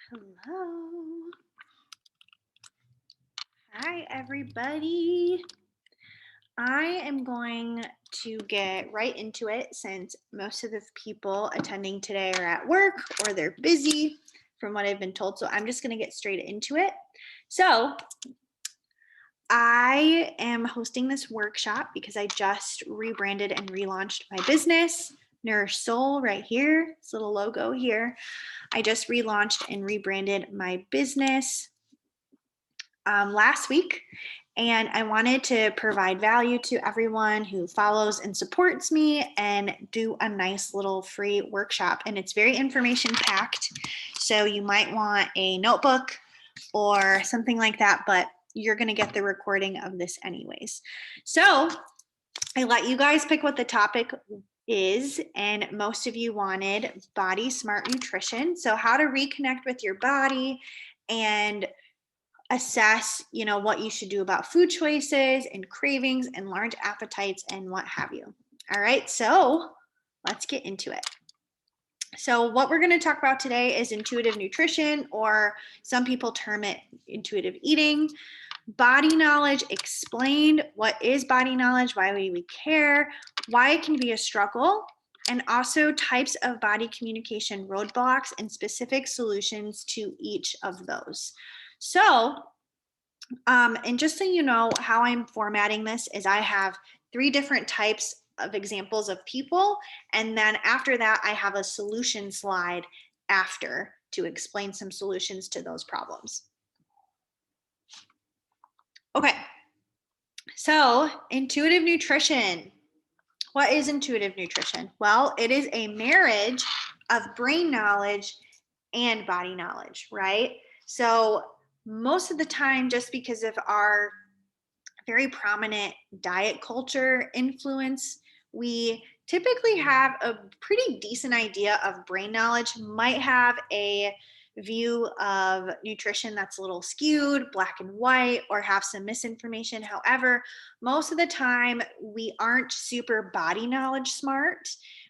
Hello. Hi, everybody. I am going to get right into it since most of the people attending today are at work or they're busy from what I've been told. So I'm just going to get straight into it. So I am hosting this workshop because I just rebranded and relaunched my business, Nourished Soul, right here, this little logo here. I just relaunched and rebranded my business last week, and I wanted to provide value to everyone who follows and supports me and do a nice little free workshop. And it's very information packed, so you might want a notebook or something like that, but you're going to get the recording of this anyways. So I let you guys pick what the topic is, and most of you wanted body smart nutrition. So how to reconnect with your body and assess, what you should do about food choices and cravings and large appetites and what have you. All right, so let's get into it. So what we're going to talk about today is intuitive nutrition, or some people term it intuitive eating. Body knowledge explained. What is body knowledge? Why do we care? Why it can be a struggle, and also types of body communication roadblocks and specific solutions to each of those. So, and just so you know, how I'm formatting this is I have 3 different types of examples of people, and then after that, I have a solution slide after to explain some solutions to those problems. Okay, so intuitive nutrition. What is intuitive nutrition? Well, it is a marriage of brain knowledge and body knowledge, right? So most of the time, just because of our very prominent diet culture influence, we typically have a pretty decent idea of brain knowledge, might have a view of nutrition that's a little skewed, black and white, or have some misinformation. However, most of the time, we aren't super body knowledge smart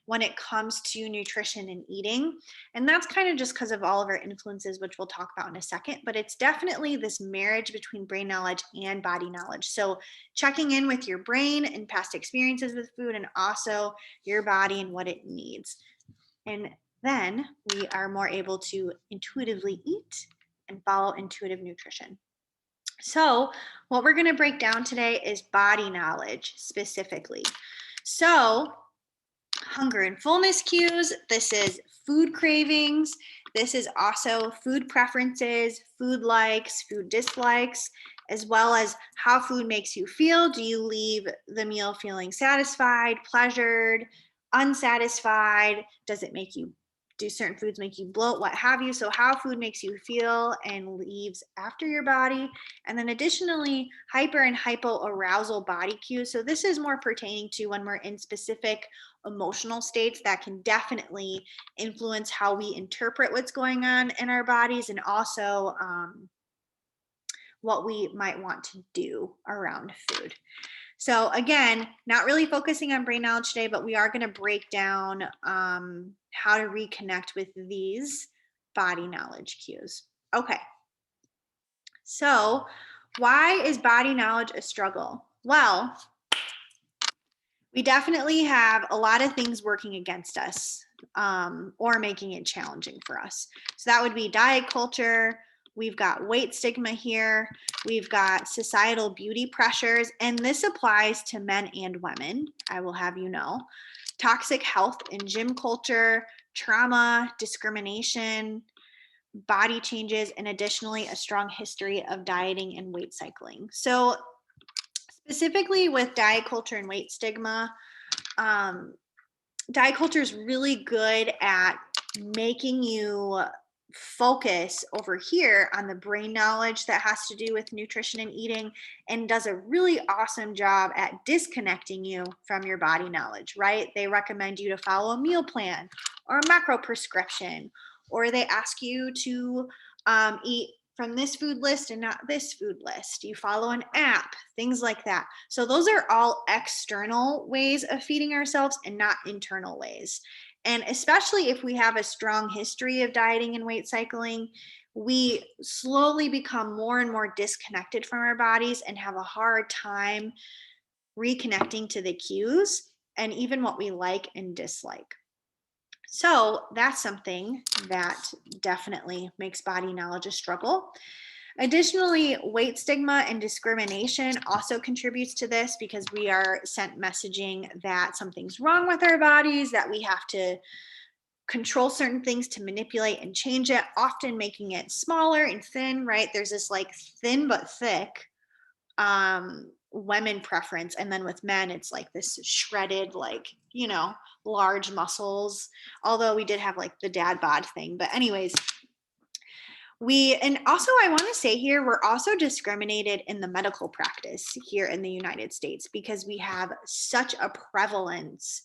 when it comes to nutrition and eating. And that's kind of just because of all of our influences, which we'll talk about in a second. But it's definitely this marriage between brain knowledge and body knowledge. So checking in with your brain and past experiences with food, and also your body and what it needs. And then we are more able to intuitively eat and follow intuitive nutrition. So what we're going to break down today is body knowledge specifically. So hunger and fullness cues. This is food cravings. This is also food preferences, food likes, food dislikes, as well as how food makes you feel. Do you leave the meal feeling satisfied, pleasured, unsatisfied? Does it make you, do certain foods make you bloat, what have you? So how food makes you feel and leaves after your body. And then additionally, hyper and hypoarousal body cues. So this is more pertaining to when we're in specific emotional states that can definitely influence how we interpret what's going on in our bodies, and also what we might want to do around food. So again, not really focusing on brain knowledge today, but we are going to break down how to reconnect with these body knowledge cues. Okay. So why is body knowledge a struggle? Well, we definitely have a lot of things working against us, or making it challenging for us. So that would be diet culture. We've got weight stigma here. We've got societal beauty pressures, and this applies to men and women, I will have you know. Toxic health and gym culture, trauma, discrimination, body changes, and additionally, a strong history of dieting and weight cycling. So specifically with diet culture and weight stigma, diet culture is really good at making you focus over here on the brain knowledge that has to do with nutrition and eating, and does a really awesome job at disconnecting you from your body knowledge, right? They recommend you to follow a meal plan or a macro prescription, or they ask you to eat from this food list and not this food list. You follow an app, things like that. So those are all external ways of feeding ourselves and not internal ways. And especially if we have a strong history of dieting and weight cycling, we slowly become more and more disconnected from our bodies and have a hard time reconnecting to the cues and even what we like and dislike. So that's something that definitely makes body knowledge a struggle. Additionally, weight stigma and discrimination also contributes to this because we are sent messaging that something's wrong with our bodies, that we have to control certain things to manipulate and change it, often making it smaller and thin, right? There's this like thin but thick women preference, and then with men it's like this shredded, like, you know, large muscles, although we did have like the dad bod thing. But anyways, and also I want to say here, we're also discriminated in the medical practice here in the United States because we have such a prevalence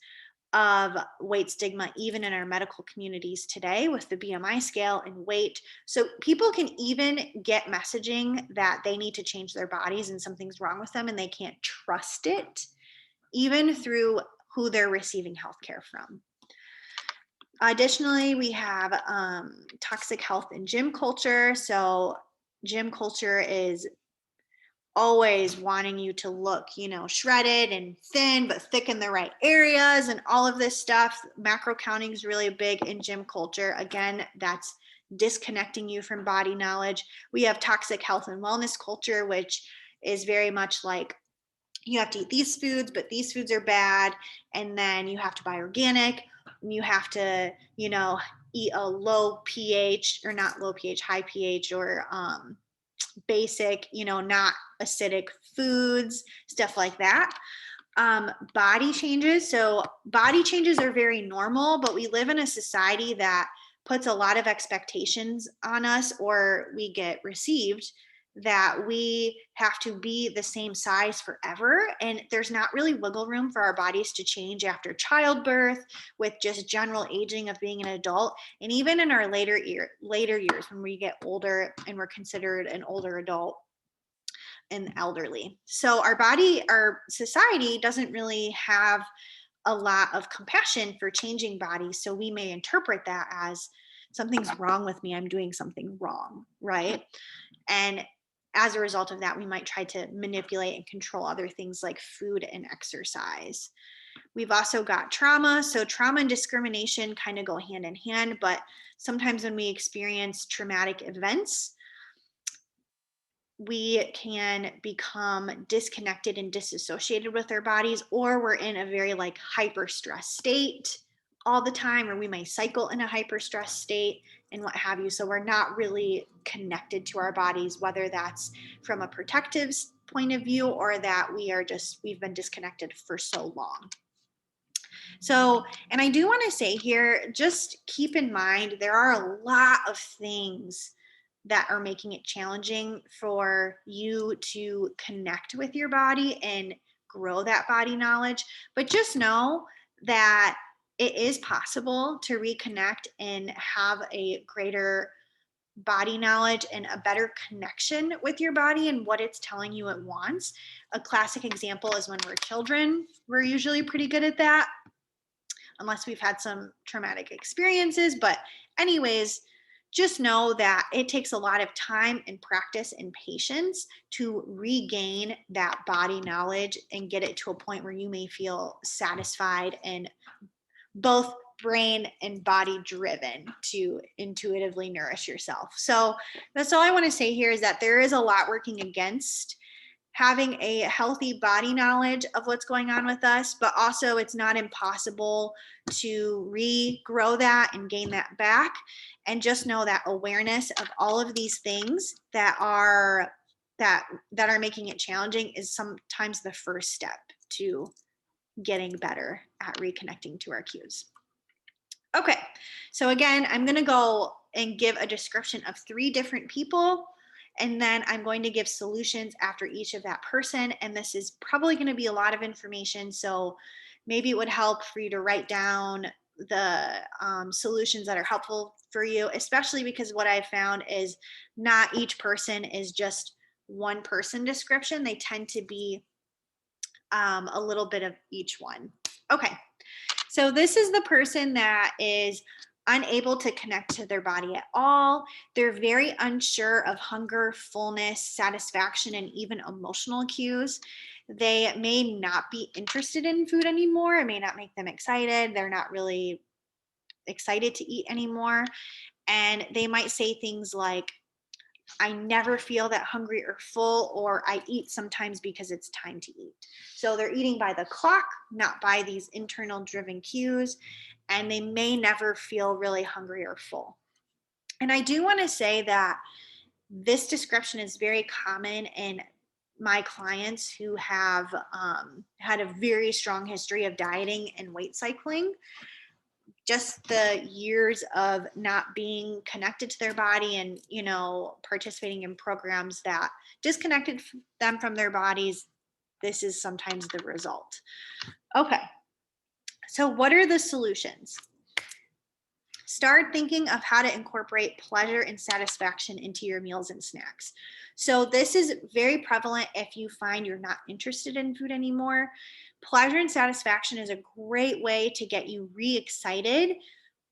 of weight stigma, even in our medical communities today with the BMI scale and weight. So people can even get messaging that they need to change their bodies and something's wrong with them and they can't trust it, even through who they're receiving healthcare from. Additionally, we have toxic health and gym culture. So gym culture is always wanting you to look, you know, shredded and thin, but thick in the right areas and all of this stuff. Macro counting is really big in gym culture. Again, that's disconnecting you from body knowledge. We have toxic health and wellness culture, which is very much like you have to eat these foods, but these foods are bad. And then you have to buy organic. And you have to, you know, eat a low pH, or not low pH, high pH, or basic, you know, not acidic foods, stuff like that. Body changes. So body changes are very normal, but we live in a society that puts a lot of expectations on us, or we get received that we have to be the same size forever. And there's not really wiggle room for our bodies to change after childbirth, with just general aging of being an adult. And even in our later years, when we get older and we're considered an older adult and elderly. So our society doesn't really have a lot of compassion for changing bodies. So we may interpret that as something's wrong with me, I'm doing something wrong, right? And as a result of that, we might try to manipulate and control other things like food and exercise. We've also got trauma. So trauma and discrimination kind of go hand in hand, but sometimes when we experience traumatic events, we can become disconnected and disassociated with our bodies, or we're in a very like hyper stress state all the time, or we may cycle in a hyper stress state and what have you. So we're not really connected to our bodies, whether that's from a protective point of view or that we've been disconnected for so long. So, and I do want to say here, just keep in mind, there are a lot of things that are making it challenging for you to connect with your body and grow that body knowledge. But just know that it is possible to reconnect and have a greater body knowledge and a better connection with your body and what it's telling you it wants. A classic example is when we're children, we're usually pretty good at that, unless we've had some traumatic experiences. But anyways, just know that it takes a lot of time and practice and patience to regain that body knowledge and get it to a point where you may feel satisfied and both brain and body driven to intuitively nourish yourself. So that's all I want to say here, is that there is a lot working against having a healthy body knowledge of what's going on with us, but also it's not impossible to regrow that and gain that back. And just know that awareness of all of these things that are making it challenging is sometimes the first step to getting better at reconnecting to our cues. Okay, so again, I'm going to go and give a description of 3 different people, and then I'm going to give solutions after each of that person. And this is probably going to be a lot of information, so maybe it would help for you to write down the solutions that are helpful for you, especially because what I've found is not each person is just one person description. They tend to be a little bit of each one. Okay. So this is the person that is unable to connect to their body at all. They're very unsure of hunger, fullness, satisfaction, and even emotional cues. They may not be interested in food anymore. It may not make them excited. They're not really excited to eat anymore. And they might say things like, I never feel that hungry or full, or I eat sometimes because it's time to eat. So they're eating by the clock, not by these internal driven cues, and they may never feel really hungry or full. And I do want to say that this description is very common in my clients who have had a very strong history of dieting and weight cycling. Just the years of not being connected to their body and, participating in programs that disconnected them from their bodies, this is sometimes the result. Okay, so what are the solutions? Start thinking of how to incorporate pleasure and satisfaction into your meals and snacks. So this is very prevalent if you find you're not interested in food anymore. Pleasure and satisfaction is a great way to get you re-excited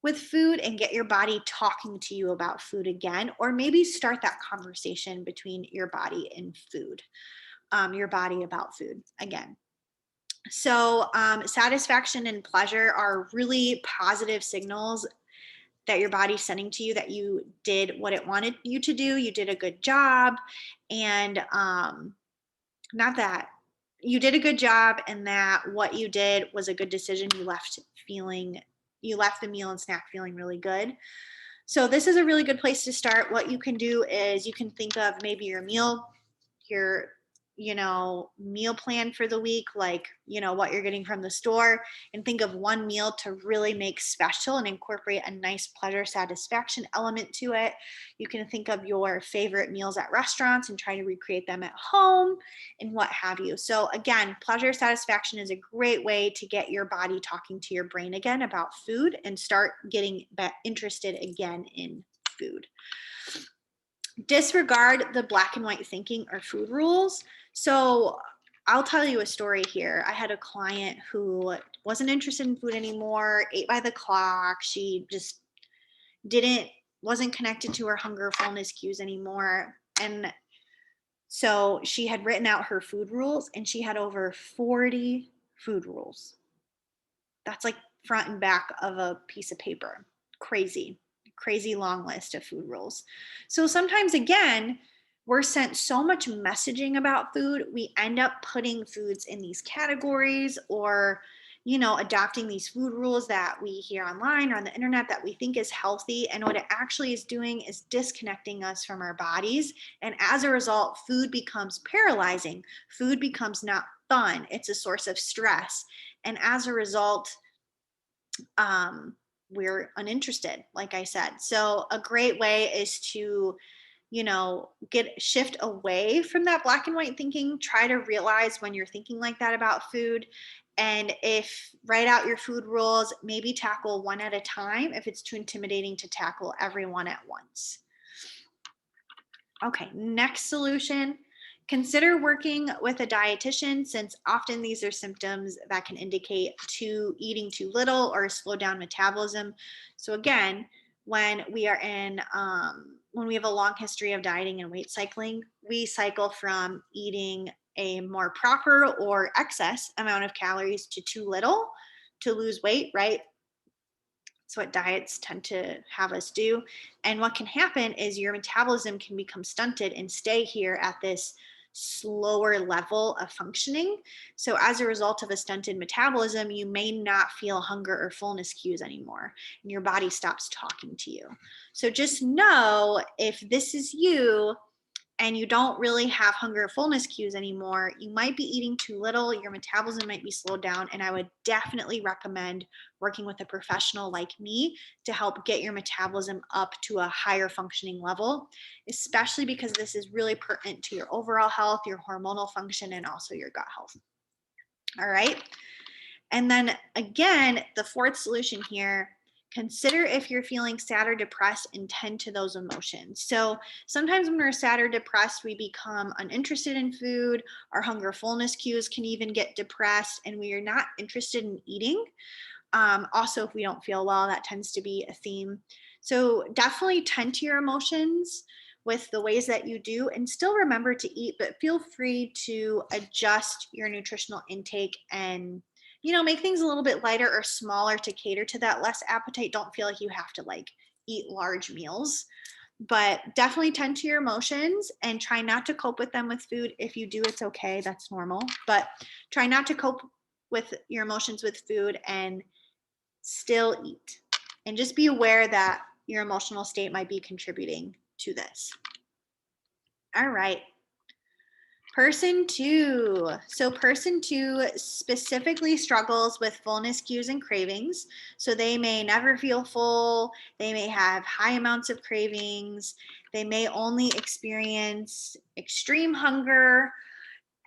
with food and get your body talking to you about food again, or maybe start that conversation between your body and food, your body about food again. So satisfaction and pleasure are really positive signals that your body's sending to you that you did what it wanted you to do. You did a good job. And not that you did a good job and that what you did was a good decision. You left the meal and snack feeling really good. So this is a really good place to start. What you can do is you can think of maybe your meal plan for the week, like, what you're getting from the store, and think of one meal to really make special and incorporate a nice pleasure satisfaction element to it. You can think of your favorite meals at restaurants and try to recreate them at home and what have you. So again, pleasure satisfaction is a great way to get your body talking to your brain again about food and start getting interested again in food. Disregard the black and white thinking or food rules. So I'll tell you a story here. I had a client who wasn't interested in food anymore, ate by the clock. She just wasn't connected to her hunger, fullness cues anymore. And so she had written out her food rules and she had over 40 food rules. That's like front and back of a piece of paper. Crazy long list of food rules. So sometimes, again, we're sent so much messaging about food, we end up putting foods in these categories or, adopting these food rules that we hear online or on the internet that we think is healthy. And what it actually is doing is disconnecting us from our bodies. And as a result, food becomes paralyzing. Food becomes not fun. It's a source of stress. And as a result, we're uninterested, like I said. So a great way is to, shift away from that black and white thinking. Try to realize when you're thinking like that about food. And if write out your food rules, maybe tackle one at a time if it's too intimidating to tackle everyone at once. Okay, next solution. Consider working with a dietitian, since often these are symptoms that can indicate eating too little or slow down metabolism. So again, when we have a long history of dieting and weight cycling, we cycle from eating a more proper or excess amount of calories to too little to lose weight, right? It's what diets tend to have us do. And what can happen is your metabolism can become stunted and stay here at this slower level of functioning. So as a result of a stunted metabolism, you may not feel hunger or fullness cues anymore, and your body stops talking to you. So just know, if this is you and you don't really have hunger or fullness cues anymore, you might be eating too little, your metabolism might be slowed down, and I would definitely recommend working with a professional like me to help get your metabolism up to a higher functioning level, especially because this is really pertinent to your overall health, your hormonal function, and also your gut health. All right. And then again, the fourth solution here, consider if you're feeling sad or depressed and tend to those emotions. So sometimes when we're sad or depressed, we become uninterested in food. Our hunger fullness cues can even get depressed and we are not interested in eating. Also, if we don't feel well, that tends to be a theme. So definitely tend to your emotions with the ways that you do, and still remember to eat, but feel free to adjust your nutritional intake and make things a little bit lighter or smaller to cater to that less appetite. Don't feel like you have to like eat large meals, but definitely tend to your emotions and try not to cope with them with food. If you do, it's okay, that's normal, but try not to cope with your emotions with food and still eat. And just be aware that your emotional state might be contributing to this. All right. Person 2. So person 2 specifically struggles with fullness cues and cravings. So they may never feel full. They may have high amounts of cravings. They may only experience extreme hunger.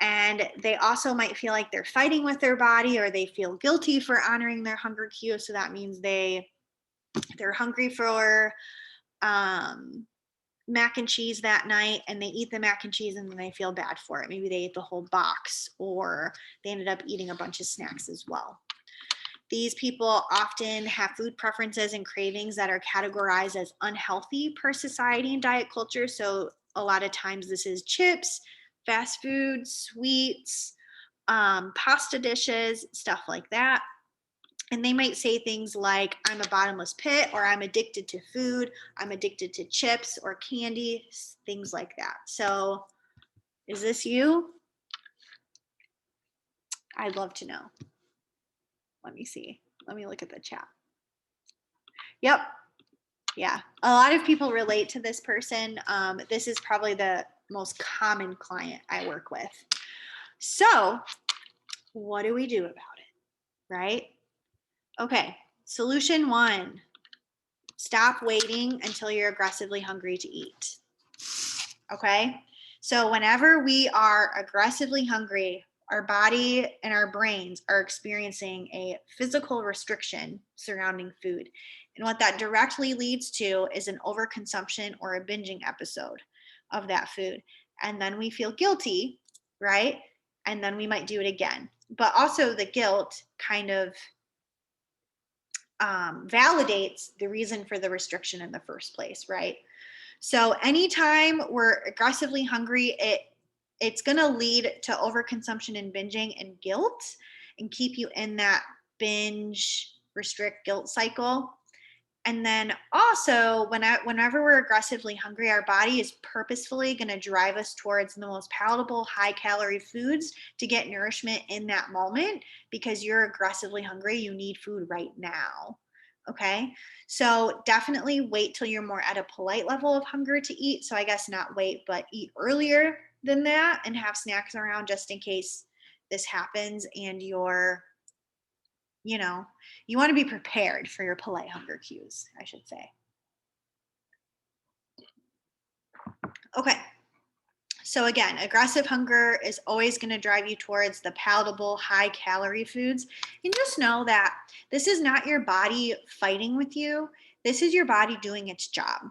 And they also might feel like they're fighting with their body, or they feel guilty for honoring their hunger cue. So that means they're hungry for mac and cheese that night, and they eat the mac and cheese and then they feel bad for it. Maybe they ate the whole box, or they ended up eating a bunch of snacks as well. These people often have food preferences and cravings that are categorized as unhealthy per society and diet culture. So a lot of times this is chips, fast food, sweets, pasta dishes, stuff like that. And they might say things like, I'm a bottomless pit, or I'm addicted to food, I'm addicted to chips or candy, things like that. So is this you? I'd love to know. Let me see. Let me look at the chat. Yep. Yeah. A lot of people relate to this person. This is probably the most common client I work with. So what do we do about it? Right? Okay. Solution 1. Stop waiting until you're aggressively hungry to eat. Okay? So whenever we are aggressively hungry, our body and our brains are experiencing a physical restriction surrounding food. And what that directly leads to is an overconsumption or a binging episode of that food. And then we feel guilty, right? And then we might do it again. But also the guilt kind of validates the reason for the restriction in the first place, right? So anytime we're aggressively hungry, it's going to lead to overconsumption and binging and guilt, and keep you in that binge, restrict, guilt cycle. And then also, whenever we're aggressively hungry, our body is purposefully going to drive us towards the most palatable, high-calorie foods to get nourishment in that moment, because you're aggressively hungry. You need food right now. Okay, so definitely wait till you're more at a polite level of hunger to eat. So I guess not wait, but eat earlier than that and have snacks around just in case this happens, and you want to be prepared for your polite hunger cues, I should say. Okay. So again, aggressive hunger is always going to drive you towards the palatable, high calorie foods. And just know that this is not your body fighting with you. This is your body doing its job.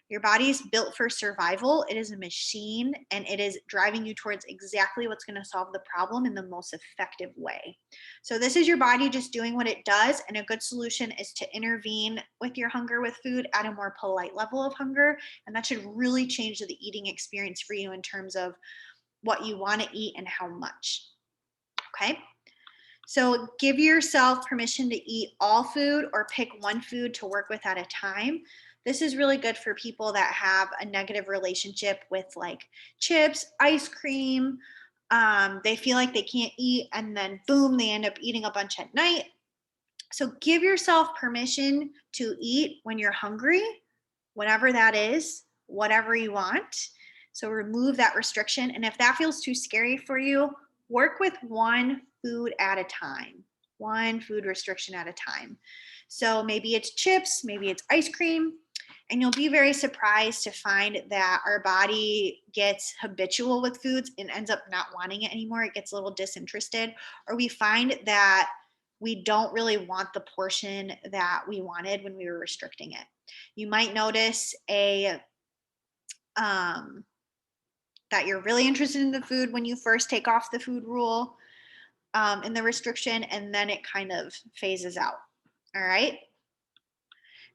Your body is built for survival. It is a machine, and it is driving you towards exactly what's going to solve the problem in the most effective way. So this is your body just doing what it does, and a good solution is to intervene with your hunger with food at a more polite level of hunger, and that should really change the eating experience for you in terms of what you want to eat and how much. Okay? So give yourself permission to eat all food, or pick one food to work with at a time. This is really good for people that have a negative relationship with like chips, ice cream. They feel like they can't eat, and then boom, they end up eating a bunch at night. So give yourself permission to eat when you're hungry, whatever that is, whatever you want. So remove that restriction. And if that feels too scary for you, work with one food at a time, one food restriction at a time. So maybe it's chips, maybe it's ice cream, and you'll be very surprised to find that our body gets habitual with foods and ends up not wanting it anymore. It gets a little disinterested, or we find that we don't really want the portion that we wanted when we were restricting it. You might notice that you're really interested in the food when you first take off the food rule in the restriction, and then it kind of phases out. All right.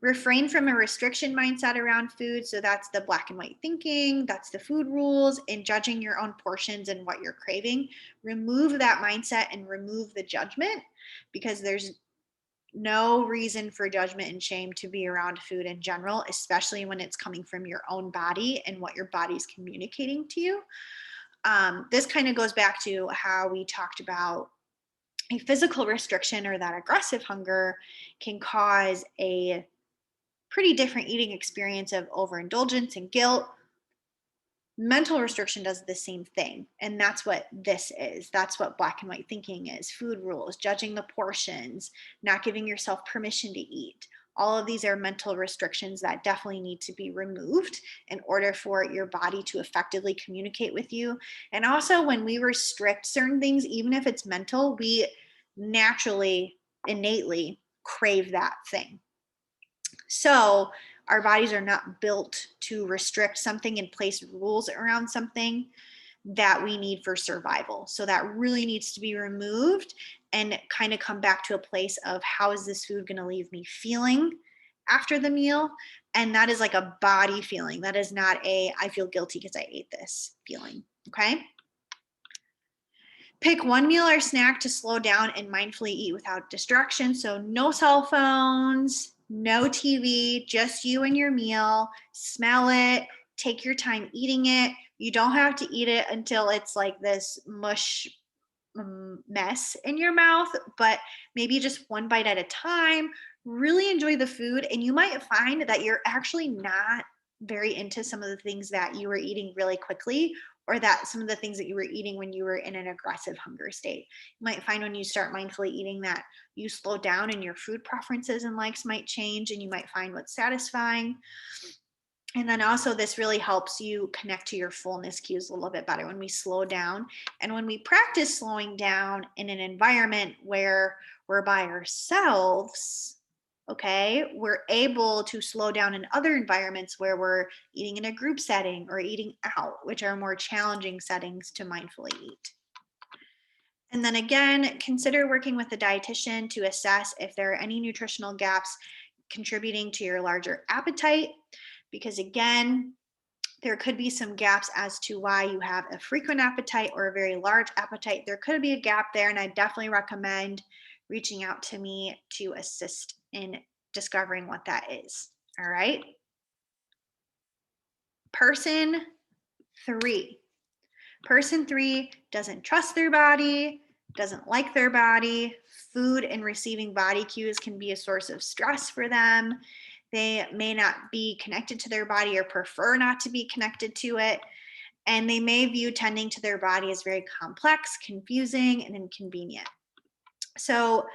Refrain from a restriction mindset around food. So that's the black and white thinking, that's the food rules, and judging your own portions and what you're craving. Remove that mindset and remove the judgment, because there's no reason for judgment and shame to be around food in general, especially when it's coming from your own body and what your body's communicating to you. This kind of goes back to how we talked about a physical restriction, or that aggressive hunger can cause a pretty different eating experience of overindulgence and guilt. Mental restriction does the same thing. And that's what this is. That's what black and white thinking is. Food rules, judging the portions, not giving yourself permission to eat. All of these are mental restrictions that definitely need to be removed in order for your body to effectively communicate with you. And also, when we restrict certain things, even if it's mental, we naturally, innately crave that thing. So our bodies are not built to restrict something and place rules around something that we need for survival. So that really needs to be removed and kind of come back to a place of, how is this food going to leave me feeling after the meal? And that is like a body feeling. That is not a, I feel guilty because I ate this feeling. Okay. Pick one meal or snack to slow down and mindfully eat without distraction. So no cell phones, no TV, just you and your meal. Smell it, take your time eating it. You don't have to eat it until it's like this mush mess in your mouth, but maybe just one bite at a time. Really enjoy the food, and you might find that you're actually not very into some of the things that you were eating really quickly, or that some of the things that you were eating when you were in an aggressive hunger state. You might find when you start mindfully eating that you slow down and your food preferences and likes might change, and you might find what's satisfying. And then also, this really helps you connect to your fullness cues a little bit better when we slow down. And when we practice slowing down in an environment where we're by ourselves, okay, we're able to slow down in other environments where we're eating in a group setting or eating out, which are more challenging settings to mindfully eat. And then again, consider working with a dietitian to assess if there are any nutritional gaps contributing to your larger appetite, because again, there could be some gaps as to why you have a frequent appetite or a very large appetite. There could be a gap there, and I definitely recommend reaching out to me to assist in discovering what that is. All right. Person 3. Person 3 doesn't trust their body, doesn't like their body. Food and receiving body cues can be a source of stress for them. They may not be connected to their body or prefer not to be connected to it. And they may view tending to their body as very complex, confusing, and inconvenient. So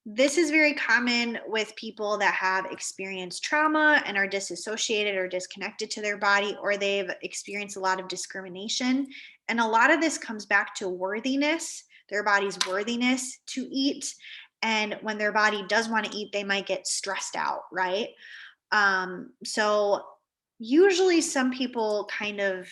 this is very common with people that have experienced trauma and are disassociated or disconnected to their body, or they've experienced a lot of discrimination. And a lot of this comes back to worthiness, their body's worthiness to eat. And when their body does want to eat, they might get stressed out, right? So usually some people kind of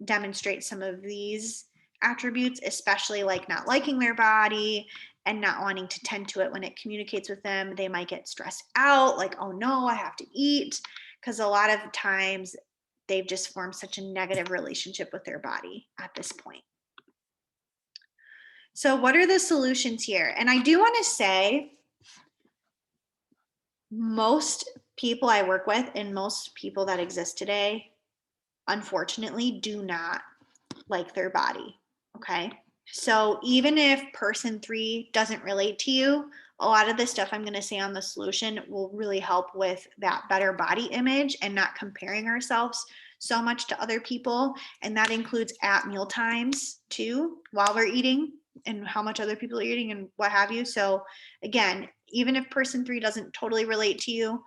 demonstrate some of these attributes, especially like not liking their body and not wanting to tend to it when it communicates with them. They might get stressed out, like, oh no, I have to eat, because a lot of times they've just formed such a negative relationship with their body at this point. So, what are the solutions here? And I do want to say, most people I work with and most people that exist today, unfortunately, do not like their body. Okay. So even if person 3 doesn't relate to you, a lot of the stuff I'm going to say on the solution will really help with that better body image and not comparing ourselves so much to other people. And that includes at meal times too, while we're eating, and how much other people are eating and what have you. So again, even if person 3 doesn't totally relate to you,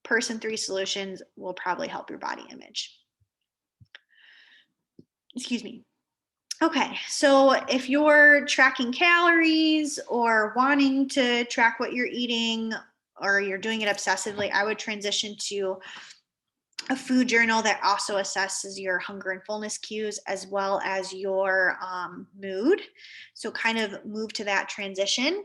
person 3 solutions will probably help your body image. Excuse me. Okay, so if you're tracking calories or wanting to track what you're eating, or you're doing it obsessively, I would transition to a food journal that also assesses your hunger and fullness cues as well as your mood. So kind of move to that transition.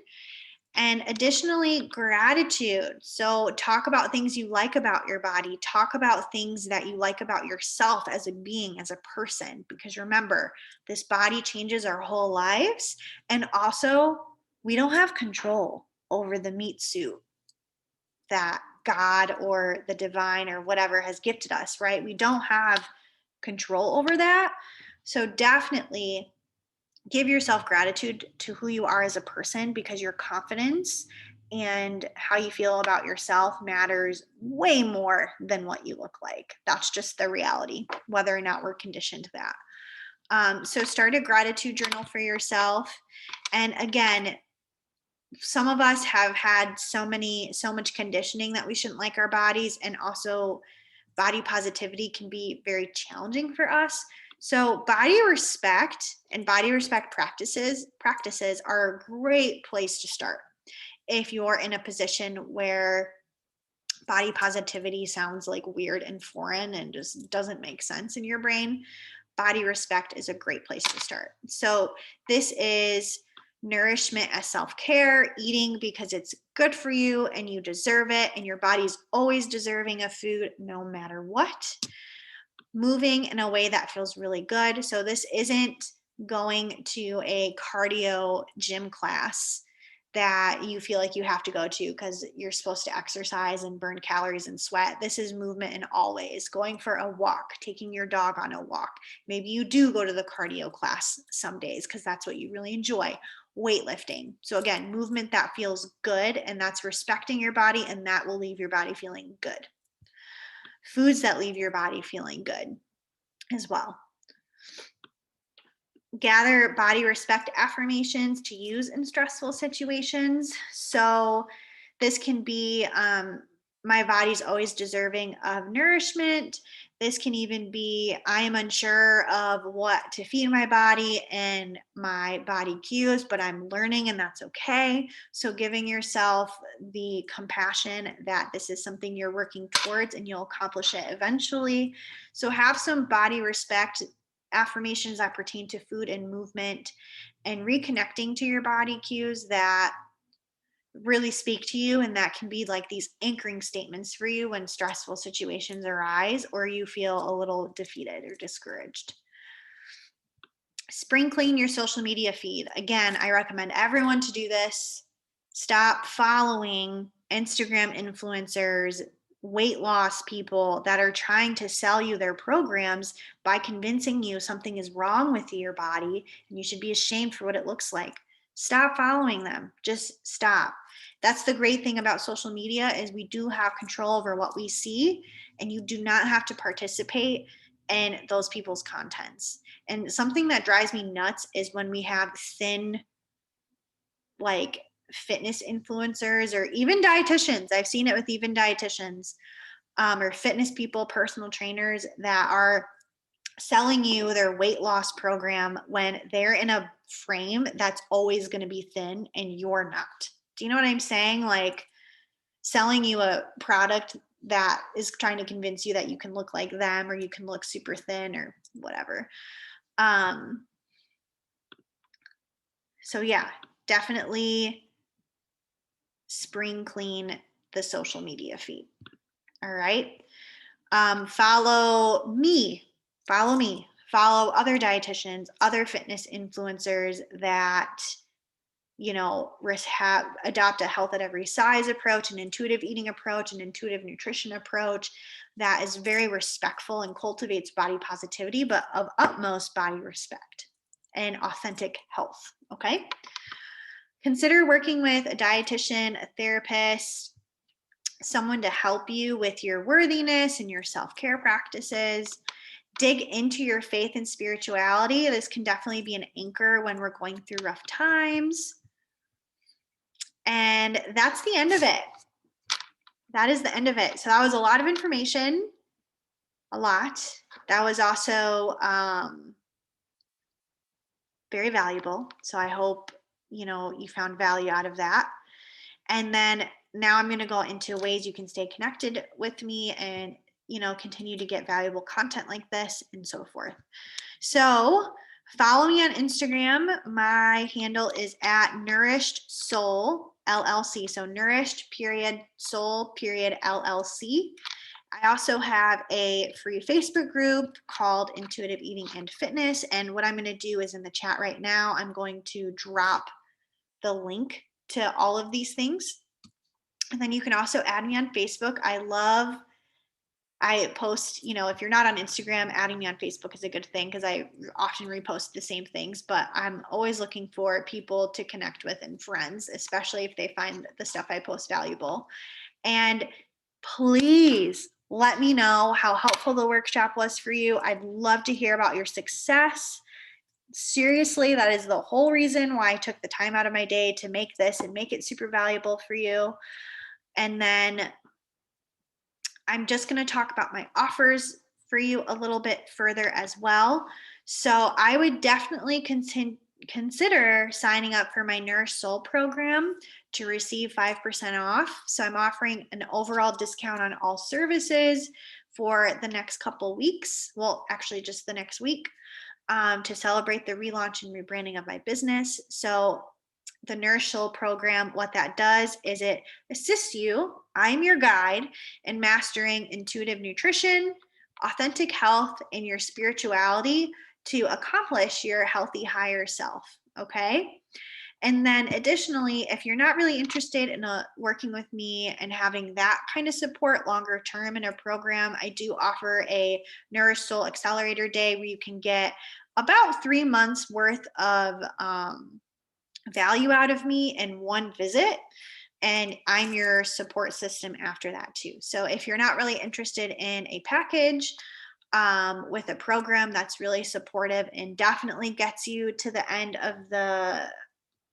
And additionally, gratitude. So talk about things you like about your body. Talk about things that you like about yourself as a being, as a person. Because remember, this body changes our whole lives. And also, we don't have control over the meat suit that God or the divine or whatever has gifted us, right? We don't have control over that. So definitely give yourself gratitude to who you are as a person, because your confidence and how you feel about yourself matters way more than what you look like. That's just the reality, whether or not we're conditioned to that. So start a gratitude journal for yourself. And again, some of us have had so much conditioning that we shouldn't like our bodies, and also body positivity can be very challenging for us. So body respect and body respect practices are a great place to start if you're in a position where body positivity sounds like weird and foreign and just doesn't make sense in your brain. Body respect is a great place to start. So this is nourishment as self-care, eating because it's good for you and you deserve it, and your body's always deserving of food no matter what. Moving in a way that feels really good. So this isn't going to a cardio gym class that you feel like you have to go to because you're supposed to exercise and burn calories and sweat. This is movement in all ways. Going for a walk, taking your dog on a walk. Maybe you do go to the cardio class some days because that's what you really enjoy. Weightlifting. So again, movement that feels good, and that's respecting your body, and that will leave your body feeling good. Foods that leave your body feeling good as well. Gather body respect affirmations to use in stressful situations. So this can be my body's always deserving of nourishment. This can even be I am unsure of what to feed my body and my body cues, but I'm learning and that's okay. So giving yourself the compassion that this is something you're working towards and you'll accomplish it eventually. So have some body respect affirmations that pertain to food and movement, and reconnecting to your body cues that really speak to you, and that can be like these anchoring statements for you when stressful situations arise or you feel a little defeated or discouraged. Spring clean your social media feed. Again, I recommend everyone to do this. Stop following Instagram influencers, weight loss people that are trying to sell you their programs by convincing you something is wrong with your body and you should be ashamed for what it looks like. Stop following them. Just stop. That's the great thing about social media, is we do have control over what we see, and you do not have to participate in those people's contents. And something that drives me nuts is when we have thin, like, fitness influencers or even dietitians. I've seen it with even dietitians or fitness people, personal trainers that are selling you their weight loss program when they're in a frame that's always going to be thin and you're not. Do you know what I'm saying? Like, selling you a product that is trying to convince you that you can look like them or you can look super thin or whatever. So yeah, definitely spring clean the social media feed. All right. Follow me, follow other dietitians, other fitness influencers that, adopt a health at every size approach, an intuitive eating approach, an intuitive nutrition approach that is very respectful and cultivates body positivity, but of utmost body respect and authentic health. Okay. Consider working with a dietitian, a therapist, someone to help you with your worthiness and your self-care practices. Dig into your faith and spirituality. This can definitely be an anchor when we're going through rough times. And that's the end of it. That is the end of it. So that was a lot of information. A lot. That was also very valuable. So I hope, you found value out of that. And then now I'm going to go into ways you can stay connected with me and, continue to get valuable content like this and so forth. So follow me on Instagram. My handle is at nourished soul. LLC. So nourished.soul.llc. I also have a free Facebook group called Intuitive Eating and Fitness. And what I'm going to do is in the chat right now, I'm going to drop the link to all of these things. And then you can also add me on Facebook. I post, if you're not on Instagram, adding me on Facebook is a good thing because I often repost the same things, but I'm always looking for people to connect with and friends, especially if they find the stuff I post valuable. And please let me know how helpful the workshop was for you. I'd love to hear about your success. Seriously, that is the whole reason why I took the time out of my day to make this and make it super valuable for you. And then I'm just going to talk about my offers for you a little bit further as well. So I would definitely consider signing up for my Nourished Soul program to receive 5% off. So I'm offering an overall discount on all services for the next couple weeks. Well, actually just the next week, to celebrate the relaunch and rebranding of my business. So the Nourished Soul program, what that does is it assists you. I'm your guide in mastering intuitive nutrition, authentic health, and your spirituality to accomplish your healthy higher self. Okay. And then additionally, if you're not really interested in working with me and having that kind of support longer term in a program, I do offer a Nourished Soul Accelerator Day where you can get about 3 months worth of value out of me in one visit, and I'm your support system after that too. So if you're not really interested in a package with a program that's really supportive and definitely gets you to the end of the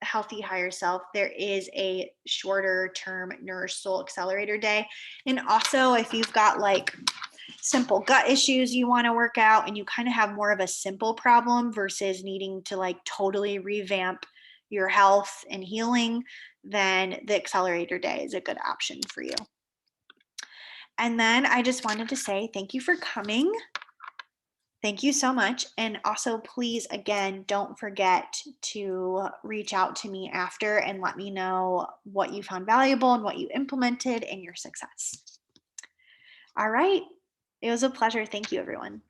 healthy higher self, there is a shorter term Nourished Soul Accelerator Day. And also if you've got like simple gut issues you want to work out and you kind of have more of a simple problem versus needing to like totally revamp your health and healing, then the Accelerator Day is a good option for you. And then I just wanted to say thank you for coming. Thank you so much. And also, please, again, don't forget to reach out to me after and let me know what you found valuable and what you implemented in your success. All right. It was a pleasure. Thank you, everyone.